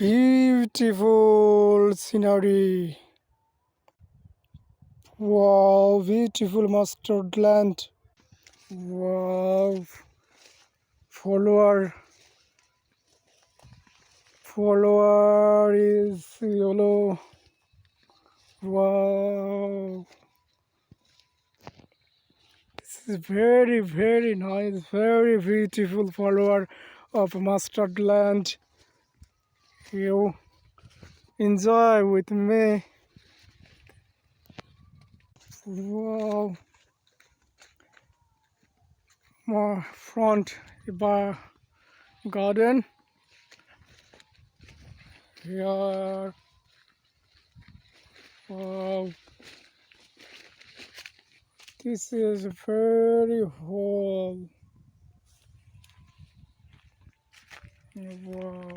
Beautiful scenery. Wow, beautiful mustard land. Wow, follower, follower is yellow. Wow, this is very, very nice, very beautiful follower of mustard land. You enjoy with me. Wow, my front bar garden here. Wow, this is very whole. Wow.